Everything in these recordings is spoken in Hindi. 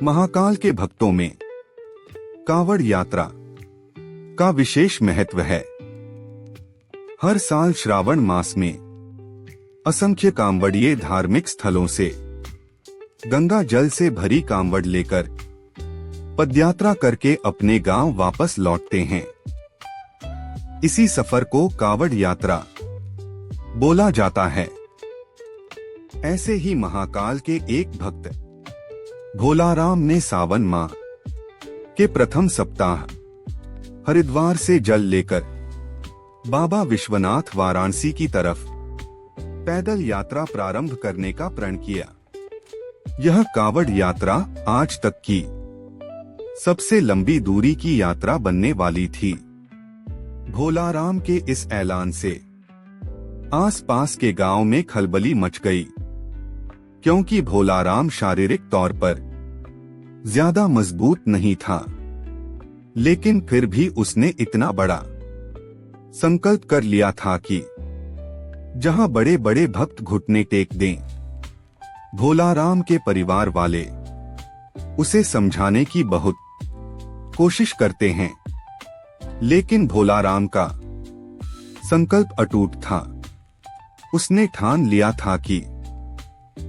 महाकाल के भक्तों में कांवड़ यात्रा का विशेष महत्व है। हर साल श्रावण मास में असंख्य कांवड़िए धार्मिक स्थलों से गंगा जल से भरी कांवड़ लेकर पदयात्रा करके अपने गांव वापस लौटते हैं। इसी सफर को कांवड़ यात्रा बोला जाता है। ऐसे ही महाकाल के एक भक्त भोलाराम ने सावन माह के प्रथम सप्ताह हरिद्वार से जल लेकर बाबा विश्वनाथ वाराणसी की तरफ पैदल यात्रा प्रारंभ करने का प्रण किया। यह कांवड़ यात्रा आज तक की सबसे लंबी दूरी की यात्रा बनने वाली थी। भोलाराम के इस ऐलान से आसपास के गांव में खलबली मच गई, क्योंकि भोलाराम शारीरिक तौर पर ज्यादा मजबूत नहीं था, लेकिन फिर भी उसने इतना बड़ा संकल्प कर लिया था कि जहां बड़े बड़े भक्त घुटने टेक दें। भोलाराम के परिवार वाले उसे समझाने की बहुत कोशिश करते हैं, लेकिन भोलाराम का संकल्प अटूट था। उसने ठान लिया था कि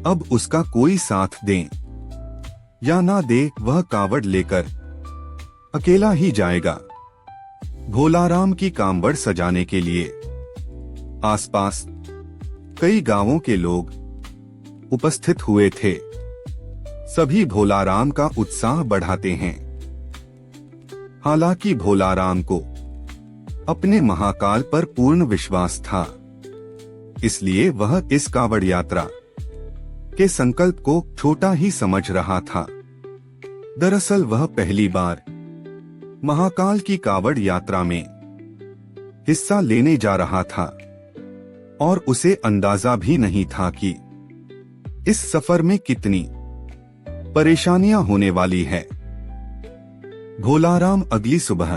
अब उसका कोई साथ दे या ना दे, वह कांवड़ लेकर अकेला ही जाएगा। भोलाराम की कांवड़ सजाने के लिए आसपास कई गांवों के लोग उपस्थित हुए थे। सभी भोलाराम का उत्साह बढ़ाते हैं। हालांकि भोलाराम को अपने महाकाल पर पूर्ण विश्वास था, इसलिए वह इस कांवड़ यात्रा के संकल्प को छोटा ही समझ रहा था। दरअसल वह पहली बार महाकाल की कांवड़ यात्रा में हिस्सा लेने जा रहा था और उसे अंदाजा भी नहीं था कि इस सफर में कितनी परेशानियां होने वाली है। भोलाराम अगली सुबह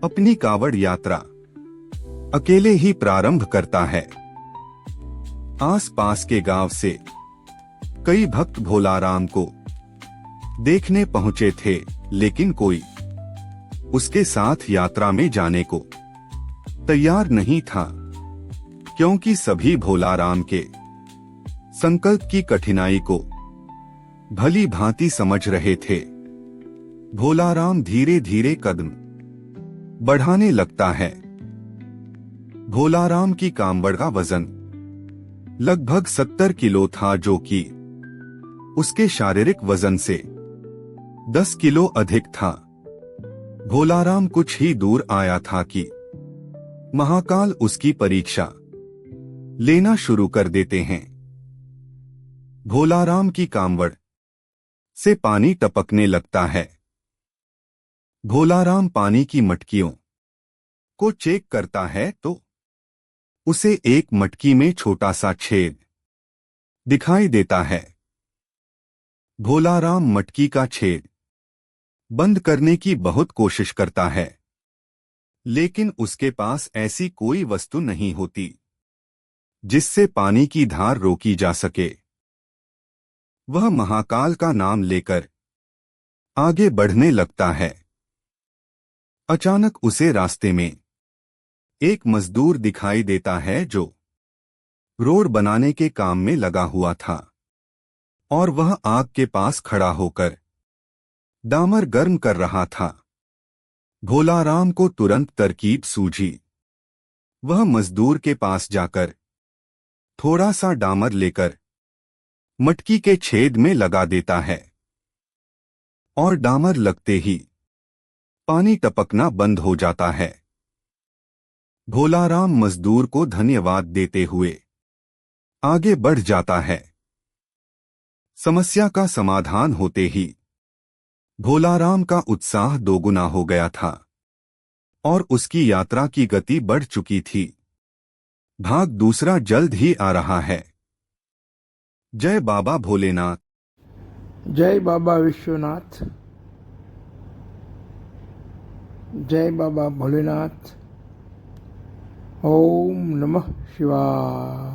अपनी कांवड़ यात्रा अकेले ही प्रारंभ करता है। आसपास के गांव से कई भक्त भोलाराम को देखने पहुंचे थे, लेकिन कोई उसके साथ यात्रा में जाने को तैयार नहीं था, क्योंकि सभी भोलाराम के संकल्प की कठिनाई को भली भांति समझ रहे थे। भोलाराम धीरे धीरे कदम बढ़ाने लगता है। भोलाराम की कांवड़ का वजन लगभग 70 किलो था, जो कि उसके शारीरिक वजन से 10 किलो अधिक था। भोलाराम कुछ ही दूर आया था कि महाकाल उसकी परीक्षा लेना शुरू कर देते हैं। भोलाराम की कांवड़ से पानी टपकने लगता है। भोलाराम पानी की मटकियों को चेक करता है तो उसे एक मटकी में छोटा सा छेद दिखाई देता है। भोलाराम मटकी का छेद बंद करने की बहुत कोशिश करता है, लेकिन उसके पास ऐसी कोई वस्तु नहीं होती जिससे पानी की धार रोकी जा सके। वह महाकाल का नाम लेकर आगे बढ़ने लगता है। अचानक उसे रास्ते में एक मजदूर दिखाई देता है, जो रोड बनाने के काम में लगा हुआ था, और वह आग के पास खड़ा होकर डामर गर्म कर रहा था। भोलाराम को तुरंत तरकीब सूझी। वह मजदूर के पास जाकर थोड़ा सा डामर लेकर मटकी के छेद में लगा देता है, और डामर लगते ही पानी टपकना बंद हो जाता है। भोलाराम मजदूर को धन्यवाद देते हुए आगे बढ़ जाता है। समस्या का समाधान होते ही भोलाराम का उत्साह दोगुना हो गया था और उसकी यात्रा की गति बढ़ चुकी थी। भाग दूसरा जल्द ही आ रहा है। जय बाबा भोलेनाथ। जय बाबा विश्वनाथ। जय बाबा भोलेनाथ। ओम नमः शिवाय।